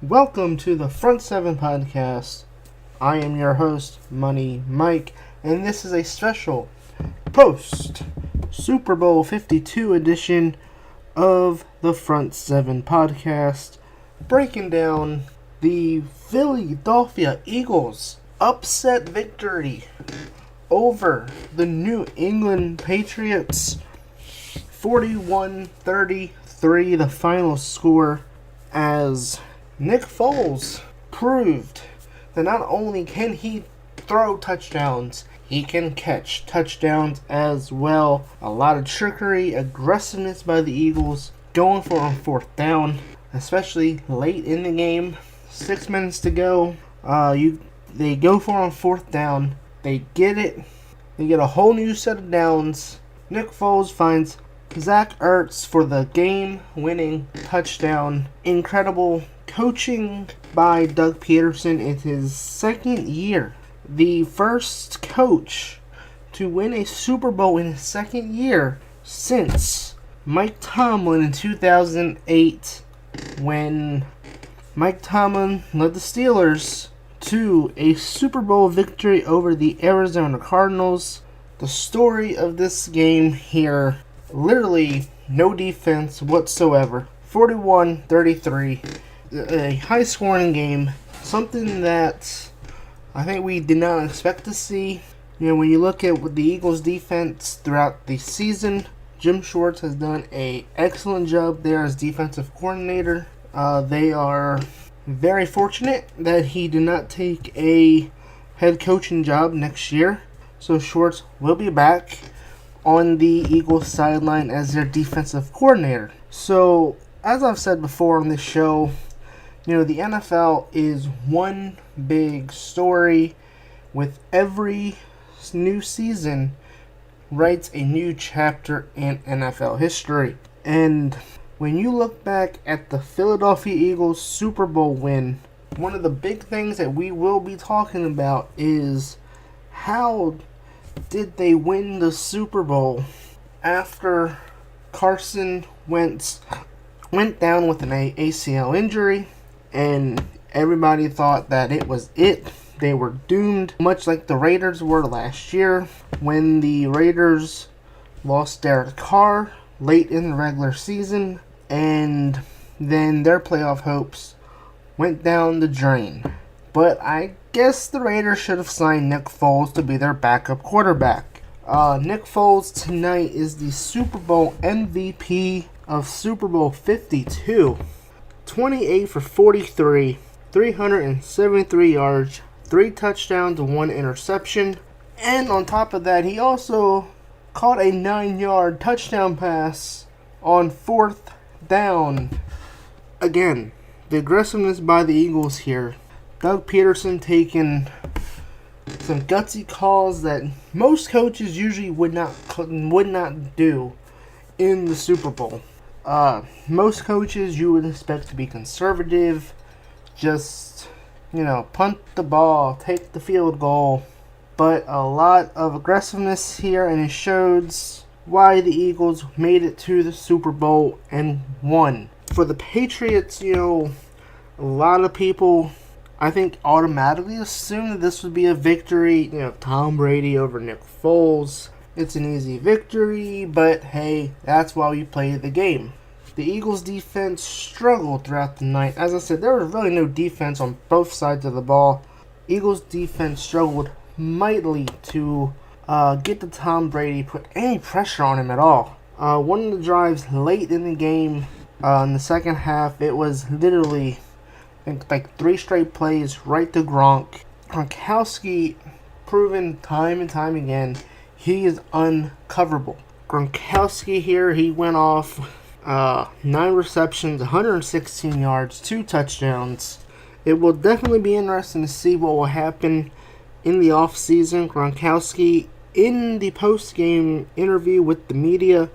Welcome to the Front 7 Podcast. I am your host, Money Mike, and this is a special post Super Bowl 52 edition of the Front 7 Podcast, breaking down the Philadelphia Eagles' upset victory over the New England Patriots. 41-33, the final score, as Nick Foles proved that not only can he throw touchdowns, he can catch touchdowns as well. A lot of trickery, aggressiveness by the Eagles, going for on fourth down, especially late in the game. 6 minutes to go. They go for on fourth down. They get it. They get a whole new set of downs. Nick Foles finds Zach Ertz for the game-winning touchdown. Incredible coaching by Doug Peterson in his second year. The first coach to win a Super Bowl in his second year since Mike Tomlin in 2008, when Mike Tomlin led the Steelers to a Super Bowl victory over the Arizona Cardinals. The story of this game here, literally no defense whatsoever. 41-33, a high-scoring game, something that I think we did not expect to see. When you look at the Eagles' defense throughout the season, Jim Schwartz has done an excellent job there as defensive coordinator. They are very fortunate that he did not take a head coaching job next year, so Schwartz will be back on the Eagles sideline as their defensive coordinator. So, as I've said before on this show, the NFL is one big story. With every new season writes a new chapter in NFL history. And when you look back at the Philadelphia Eagles Super Bowl win, one of the big things that we will be talking about is how did they win the Super Bowl after Carson Wentz went down with an ACL injury, and everybody thought that it was it. They were doomed, much like the Raiders were last year when the Raiders lost Derek Carr late in the regular season, and then their playoff hopes went down the drain. But I guess the Raiders should have signed Nick Foles to be their backup quarterback. Nick Foles tonight is the Super Bowl MVP of Super Bowl 52. 28 for 43, 373 yards, 3 touchdowns, 1 interception. And on top of that, he also caught a 9-yard touchdown pass on fourth down. Again, the aggressiveness by the Eagles here. Doug Peterson taking some gutsy calls that most coaches usually would not do in the Super Bowl. Most coaches you would expect to be conservative, just punt the ball, take the field goal. But a lot of aggressiveness here, and it shows why the Eagles made it to the Super Bowl and won. For the Patriots, a lot of people, I think, automatically assumed that this would be a victory. Tom Brady over Nick Foles. It's an easy victory, but hey, that's why we play the game. The Eagles' defense struggled throughout the night. As I said, there was really no defense on both sides of the ball. Eagles' defense struggled mightily to get to Tom Brady, put any pressure on him at all. One of the drives late in the game, in the second half, it was literally like 3 straight plays right to Gronk. Gronkowski, proven time and time again, he is uncoverable. Gronkowski here, he went off 9 receptions, 116 yards, 2 touchdowns. It will definitely be interesting to see what will happen in the offseason. Gronkowski, in the post-game interview with the media,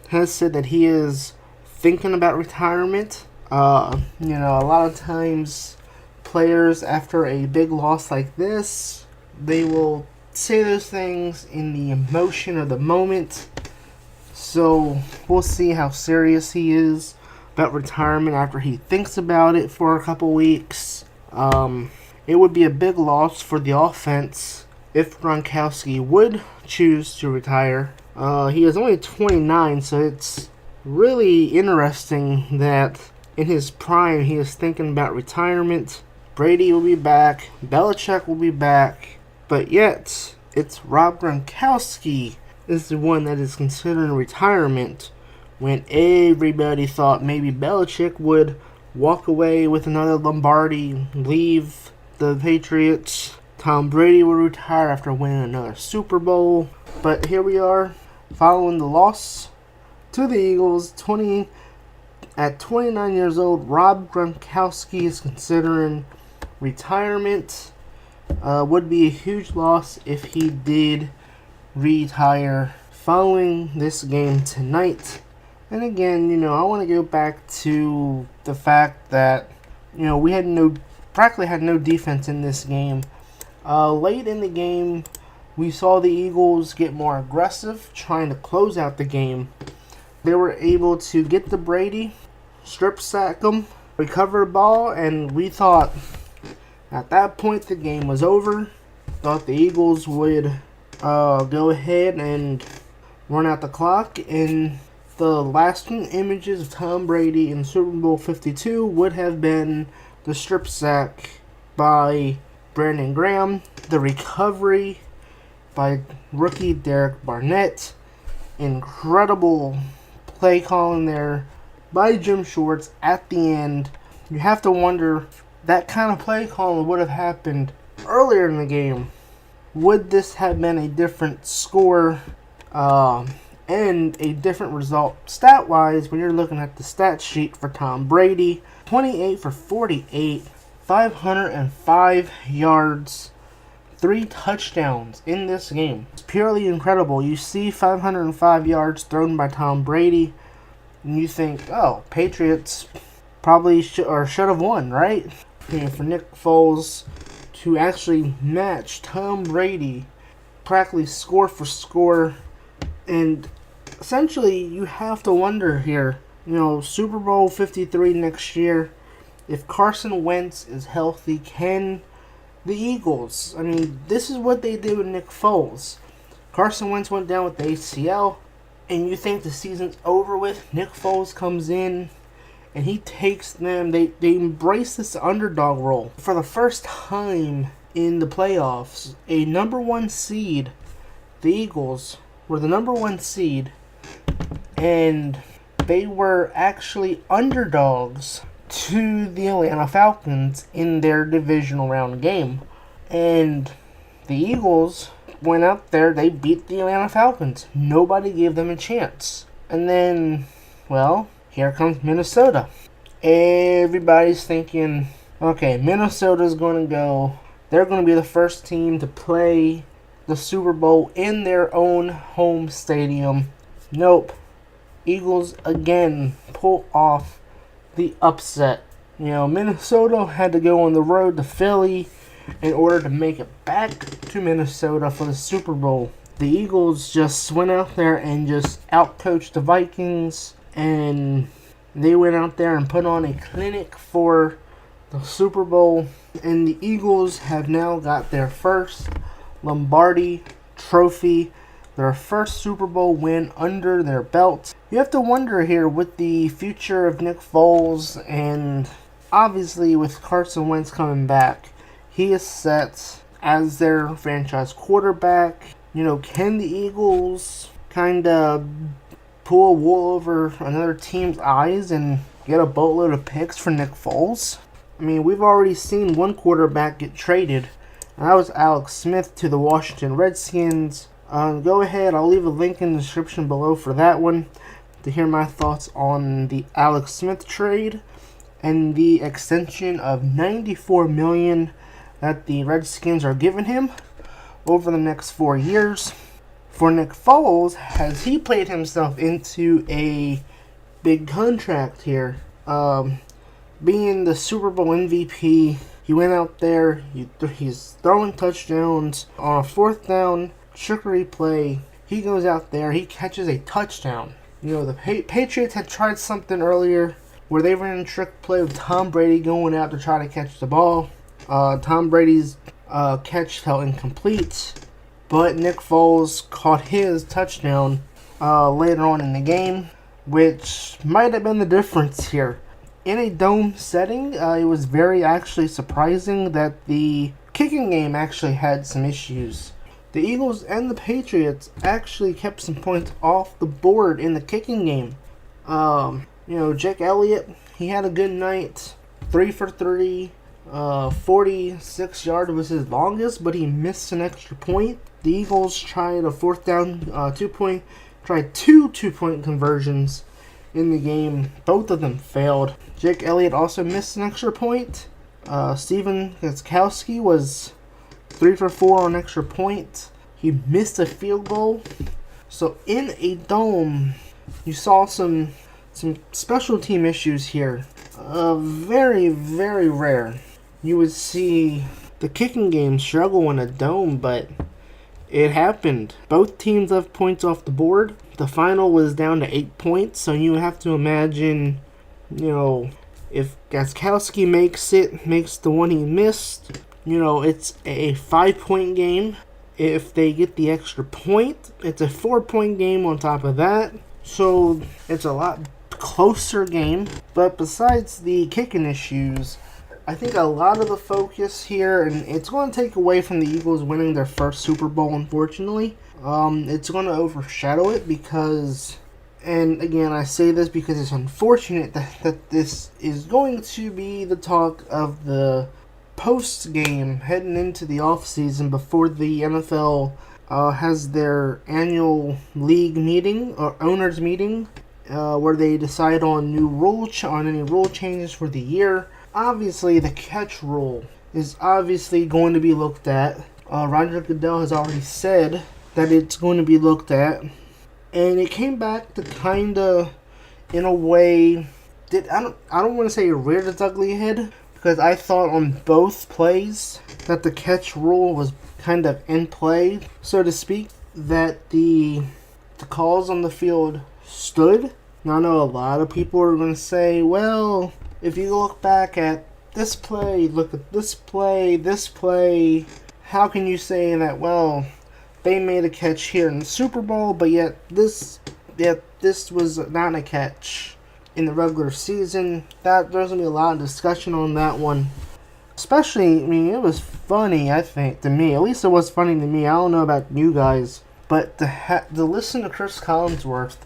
has said that he is thinking about retirement. A lot of times players, after a big loss like this, they will say those things in the emotion of the moment. So we'll see how serious he is. about retirement after he thinks about it for a couple weeks. It would be a big loss for the offense if Gronkowski would choose to retire. He is only 29, so it's really interesting that in his prime he is thinking about retirement. Brady will be back, Belichick will be back, but yet it's Rob Gronkowski is the one that is considering retirement, when everybody thought maybe Belichick would walk away with another Lombardi, leave the Patriots. Tom Brady would retire after winning another Super Bowl. But here we are, following the loss to the Eagles. At 29 years old, Rob Gronkowski is considering retirement. Would be a huge loss if he did retire following this game tonight. And again, I want to go back to the fact that, we practically had no defense in this game. Late in the game, we saw the Eagles get more aggressive, trying to close out the game. They were able to get to Brady, strip sack him, recover the ball, and we thought at that point the game was over. Thought the Eagles would go ahead and run out the clock, and the lasting images of Tom Brady in Super Bowl 52 would have been the strip sack by Brandon Graham, the recovery by rookie Derek Barnett, incredible play calling there by Jim Schwartz at the end. You have to wonder, that kind of play calling would have happened earlier in the game. Would this have been a different score and a different result stat-wise when you're looking at the stat sheet for Tom Brady? 28 for 48, 505 yards, 3 touchdowns in this game. It's purely incredible. You see 505 yards thrown by Tom Brady, and you think, oh, Patriots probably should have won, right? And for Nick Foles to actually match Tom Brady, practically score for score, and essentially you have to wonder here, Super Bowl 53 next year, if Carson Wentz is healthy, can the Eagles, this is what they did with Nick Foles. Carson Wentz went down with the ACL, and you think the season's over with. Nick Foles comes in, and he takes them. They embrace this underdog role. For the first time in the playoffs, a number one seed, the Eagles were the number one seed, and they were actually underdogs to the Atlanta Falcons in their divisional round game. And the Eagles went out there, they beat the Atlanta Falcons. Nobody gave them a chance. And then, here comes Minnesota. Everybody's thinking, okay, Minnesota's going to go. They're going to be the first team to play the Super Bowl in their own home stadium. Nope. Eagles again pull off the upset. Minnesota had to go on the road to Philly in order to make it back to Minnesota for the Super Bowl. The Eagles just went out there and just outcoached the Vikings, and they went out there and put on a clinic for the Super Bowl. And the Eagles have now got their first Lombardi trophy, their first Super Bowl win under their belt. You have to wonder here with the future of Nick Foles, and obviously with Carson Wentz coming back, he is set as their franchise quarterback. Can the Eagles kind of pull a wool over another team's eyes and get a boatload of picks for Nick Foles? We've already seen one quarterback get traded, and that was Alex Smith to the Washington Redskins. Go ahead, I'll leave a link in the description below for that one to hear my thoughts on the Alex Smith trade and the extension of $94 million that the Redskins are giving him over the next 4 years. For Nick Foles, has he played himself into a big contract here? Being the Super Bowl MVP, he went out there, he's throwing touchdowns. On a 4th down trickery play, he goes out there, he catches a touchdown. The Patriots had tried something earlier where they ran a trick play with Tom Brady going out to try to catch the ball. Tom Brady's catch fell incomplete, but Nick Foles caught his touchdown later on in the game, which might have been the difference here. In a dome setting, it was very actually surprising that the kicking game actually had some issues. The Eagles and the Patriots actually kept some points off the board in the kicking game. Jake Elliott, he had a good night. 3 for 3. 46 yards was his longest, but he missed an extra point. The Eagles tried a fourth down, tried two two-point conversions in the game. Both of them failed. Jake Elliott also missed an extra point. Steven Gronkowski was 3 for 4 on extra point. He missed a field goal. So in a dome, you saw some special team issues here. Very, very rare. You would see the kicking game struggle in a dome, but it happened. Both teams left points off the board. The final was down to 8 points, so you have to imagine, if Gronkowski makes the one he missed, it's a 5-point game. If they get the extra point, it's a 4-point game on top of that. So it's a lot closer game. But besides the kicking issues, I think a lot of the focus here, and it's going to take away from the Eagles winning their first Super Bowl, unfortunately. It's going to overshadow it because, and again, I say this because it's unfortunate that this is going to be the talk of the post-game heading into the offseason before the NFL has their annual league meeting or owners meeting where they decide on any rule changes for the year. Obviously, the catch rule is obviously going to be looked at. Roger Goodell has already said that it's going to be looked at. And it came back to kind of, in a way, I don't want to say reared its ugly head, because I thought on both plays that the catch rule was kind of in play, so to speak, that the calls on the field stood. Now, I know a lot of people are going to say, well, if you look back at this play, look at this play, how can you say that, well, they made a catch here in the Super Bowl, but yet this was not a catch in the regular season? There's going to be a lot of discussion on that one. Especially, it was funny, I think, to me. At least it was funny to me. I don't know about you guys. But to listen to Chris Collinsworth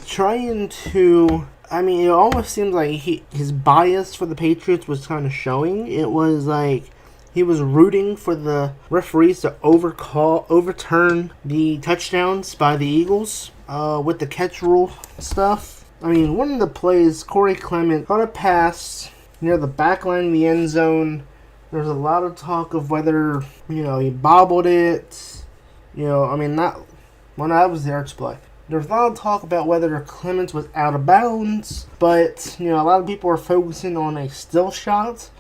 trying to, it almost seemed like his bias for the Patriots was kind of showing. It was like he was rooting for the referees to overturn the touchdowns by the Eagles with the catch rule stuff. One of the plays, Corey Clement caught a pass near the back line of the end zone. There's a lot of talk of whether, he bobbled it. That was the arch play. There's a lot of talk about whether Clemens was out of bounds, but, a lot of people are focusing on a still shot.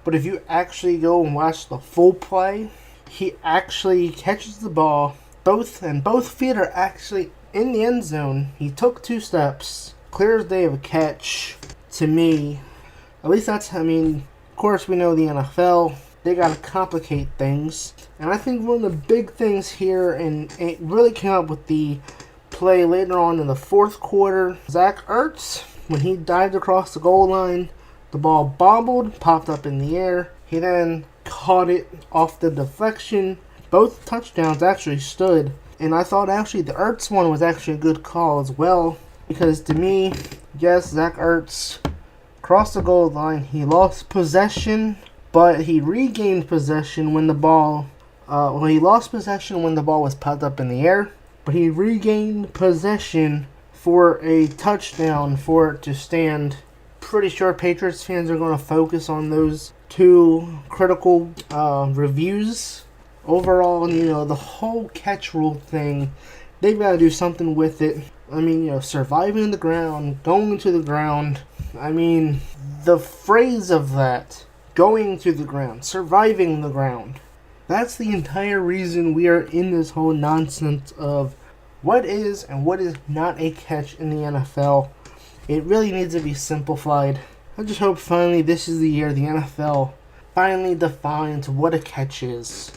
But if you actually go and watch the full play, he actually catches the ball. Both feet are actually in the end zone. He took 2 steps. Clear as day of a catch to me. At least that's, of course we know the NFL, they gotta complicate things. And I think one of the big things here, and it really came up with the play later on in the fourth quarter, Zach Ertz, when he dived across the goal line, the ball bobbled, popped up in the air. He then caught it off the deflection. Both touchdowns actually stood. And I thought actually the Ertz one was actually a good call as well. Because to me, yes, Zach Ertz crossed the goal line. He lost possession, but he regained possession when the ball... he lost possession when the ball was popped up in the air. But he regained possession for a touchdown for it to stand. Pretty sure Patriots fans are going to focus on those 2 critical reviews. Overall, the whole catch rule thing, they've got to do something with it. Surviving the ground, going to the ground. The phrase of that, going to the ground, surviving the ground. That's the entire reason we are in this whole nonsense of what is and what is not a catch in the NFL. It really needs to be simplified. I just hope finally this is the year the NFL finally defines what a catch is.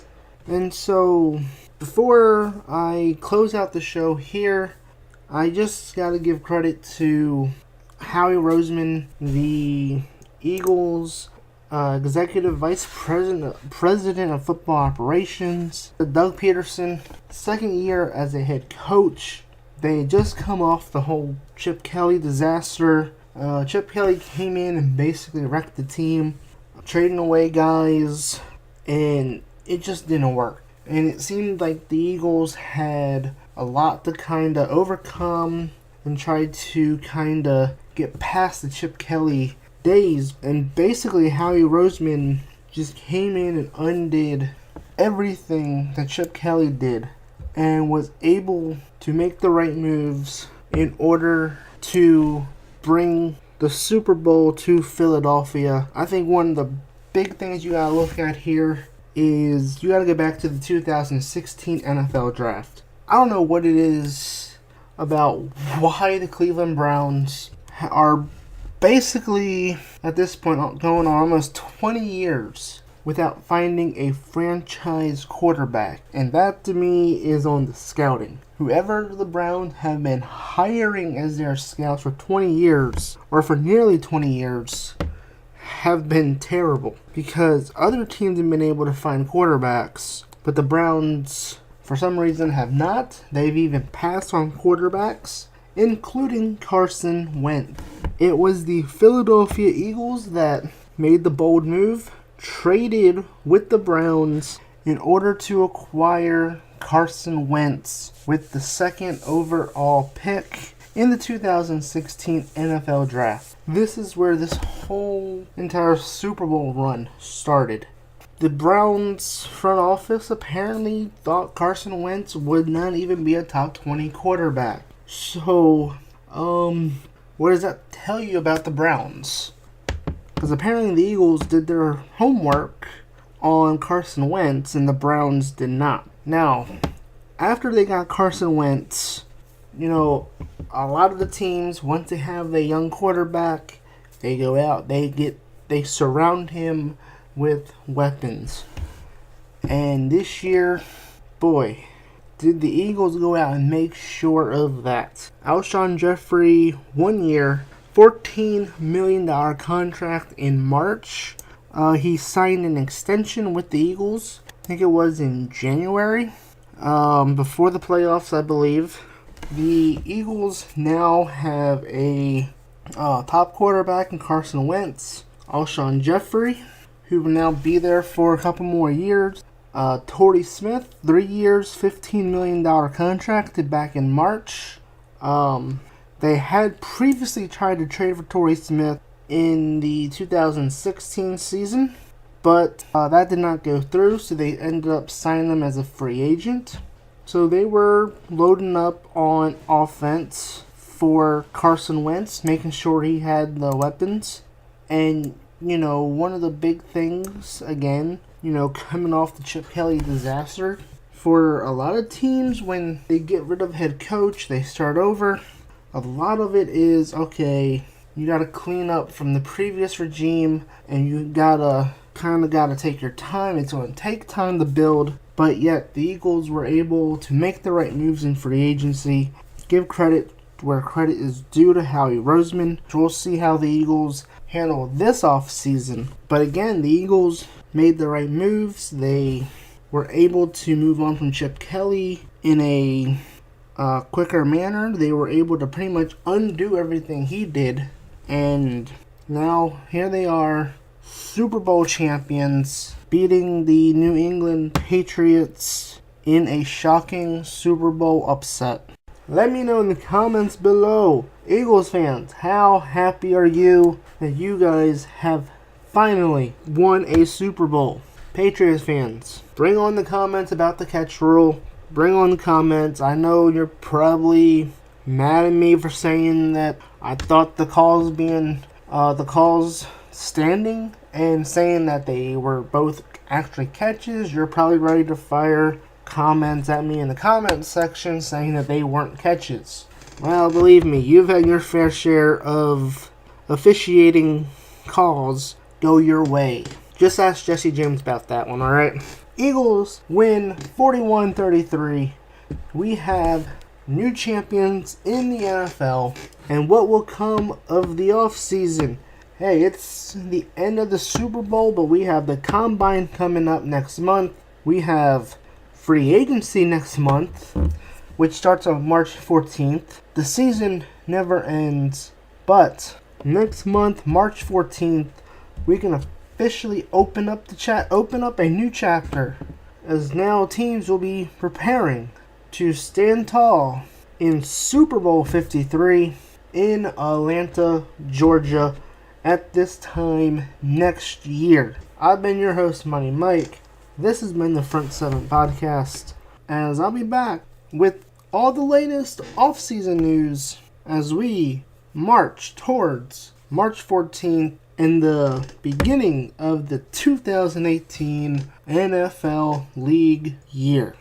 And so, before I close out the show here, I just gotta give credit to Howie Roseman, the Eagles Executive Vice President of Football Operations, Doug Peterson, second year as a head coach. They had just come off the whole Chip Kelly disaster. Chip Kelly came in and basically wrecked the team, trading away guys, and it just didn't work. And it seemed like the Eagles had a lot to kind of overcome and try to kind of get past the Chip Kelly days. And basically Howie Roseman just came in and undid everything that Chip Kelly did and was able to make the right moves in order to bring the Super Bowl to Philadelphia. I think one of the big things you gotta look at here is you gotta go back to the 2016 NFL Draft. I don't know what it is about why the Cleveland Browns are basically, at this point, going on almost 20 years without finding a franchise quarterback. And that, to me, is on the scouting. Whoever the Browns have been hiring as their scouts for 20 years, or for nearly 20 years, have been terrible. Because other teams have been able to find quarterbacks, but the Browns, for some reason, have not. They've even passed on quarterbacks, including Carson Wentz. It was the Philadelphia Eagles that made the bold move, traded with the Browns in order to acquire Carson Wentz with the second overall pick in the 2016 NFL Draft. This is where this whole entire Super Bowl run started. The Browns front office apparently thought Carson Wentz would not even be a top 20 quarterback. So, what does that tell you about the Browns? Because apparently the Eagles did their homework on Carson Wentz and the Browns did not. Now, after they got Carson Wentz, you know, a lot of the teams, once they have a young quarterback, they go out, they surround him with weapons. And this year, boy, did the Eagles go out and make sure of that. Alshon Jeffrey, 1 year, $14 million contract in March. He signed an extension with the Eagles. I think it was in January, before the playoffs, I believe. The Eagles now have a top quarterback in Carson Wentz, Alshon Jeffrey, who will now be there for a couple more years. Torrey Smith, 3 years, $15 million contracted back in March. They had previously tried to trade for Torrey Smith in the 2016 season, but that did not go through, so they ended up signing him as a free agent. So they were loading up on offense for Carson Wentz, making sure he had the weapons. And, you know, one of the big things, again, you know, coming off the Chip Kelly disaster, for a lot of teams, when they get rid of head coach, they start over. A lot of it is, okay, you got to clean up from the previous regime, and you gotta take your time. It's going to take time to build, but yet the Eagles were able to make the right moves in free agency. Give credit where credit is due to Howie Roseman. We'll see how the Eagles handle this offseason. But again, the Eagles made the right moves. They were able to move on from Chip Kelly in a quicker manner. They were able to pretty much undo everything he did. And now here they are, Super Bowl champions, beating the New England Patriots in a shocking Super Bowl upset. Let me know in the comments below, Eagles fans, how happy are you that you guys have finally won a Super Bowl? Patriots fans, bring on the comments about the catch rule. Bring on the comments. I know you're probably mad at me for saying that I thought the calls standing and saying that they were both actually catches. You're probably ready to fire comments at me in the comments section saying that they weren't catches. Well, believe me, you've had your fair share of officiating calls go your way. Just ask Jesse James about that one, alright? Eagles win 41-33. We have new champions in the NFL. And what will come of the offseason? Hey, it's the end of the Super Bowl, but we have the Combine coming up next month. We have free agency next month, which starts on March 14th. The season never ends, but next month, March 14th, we can officially open up a new chapter, as now teams will be preparing to stand tall in Super Bowl 53 in Atlanta, Georgia, at this time next year. I've been your host, Money Mike. This has been the Front 7 Podcast, as I'll be back with all the latest off-season news as we march towards March 14th and the beginning of the 2018 NFL League year.